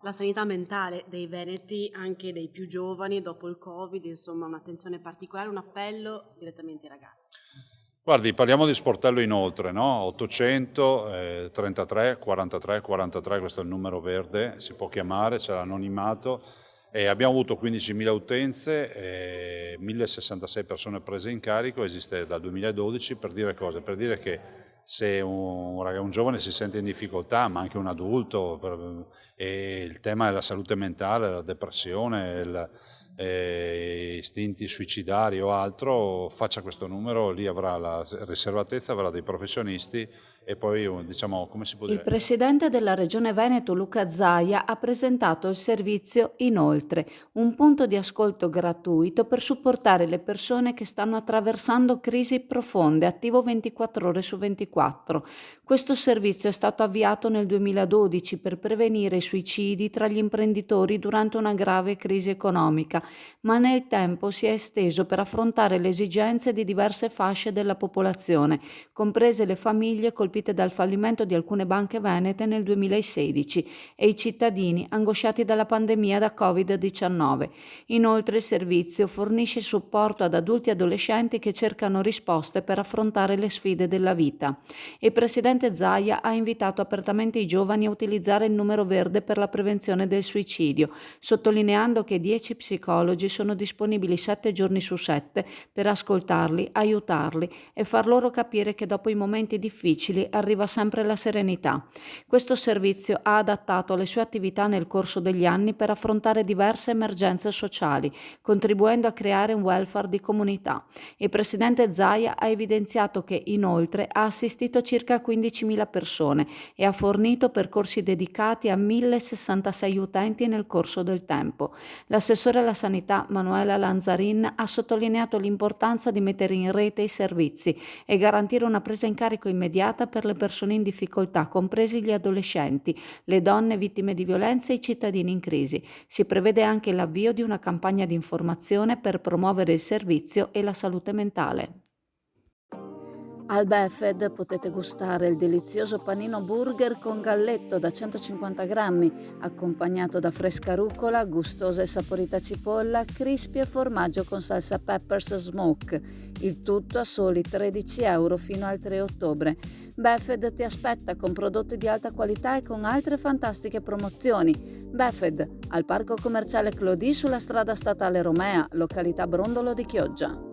La sanità mentale dei veneti, anche dei più giovani, dopo il Covid, insomma un'attenzione particolare, un appello direttamente ai ragazzi. Guardi, parliamo di sportello inoltre, no? 800 33 43 43, questo è il numero verde, si può chiamare, c'è l'anonimato. Abbiamo avuto 15.000 utenze, 1.066 persone prese in carico, esiste dal 2012. Per dire cosa? Per dire che se un giovane si sente in difficoltà, ma anche un adulto, e il tema della salute mentale, la depressione, istinti suicidari o altro, faccia questo numero, lì avrà la riservatezza, avrà dei professionisti e poi, diciamo, come si può Il dire? presidente della Regione Veneto, Luca Zaia, ha presentato il servizio Inoltre, un punto di ascolto gratuito per supportare le persone che stanno attraversando crisi profonde, attivo 24 ore su 24. Questo servizio è stato avviato nel 2012 per prevenire i suicidi tra gli imprenditori durante una grave crisi economica, ma nel tempo si è esteso per affrontare le esigenze di diverse fasce della popolazione, comprese le famiglie colpite dal fallimento di alcune banche venete nel 2016 e i cittadini angosciati dalla pandemia da Covid-19. Inoltre il servizio fornisce supporto ad adulti e adolescenti che cercano risposte per affrontare le sfide della vita. Il presidente Zaia ha invitato apertamente i giovani a utilizzare il numero verde per la prevenzione del suicidio, sottolineando che 10 psicologi sono disponibili 7 giorni su 7 per ascoltarli, aiutarli e far loro capire che dopo i momenti difficili arriva sempre la serenità. Questo servizio ha adattato le sue attività nel corso degli anni per affrontare diverse emergenze sociali, contribuendo a creare un welfare di comunità. Il presidente Zaia ha evidenziato che inoltre ha assistito circa 15.000 persone e ha fornito percorsi dedicati a 1.066 utenti nel corso del tempo. L'assessore alla sanità Manuela Lanzarin ha sottolineato l'importanza di mettere in rete i servizi e garantire una presa in carico immediata per le persone in difficoltà, compresi gli adolescenti, le donne vittime di violenza e i cittadini in crisi. Si prevede anche l'avvio di una campagna di informazione per promuovere il servizio e la salute mentale. Al Befed potete gustare il delizioso panino burger con galletto da 150 grammi, accompagnato da fresca rucola, gustosa e saporita cipolla, crispy e formaggio con salsa peppers smoke. Il tutto a soli 13 euro fino al 3 ottobre. Befed ti aspetta con prodotti di alta qualità e con altre fantastiche promozioni. Befed, al parco commerciale Clodì sulla strada statale Romea, località Brondolo di Chioggia.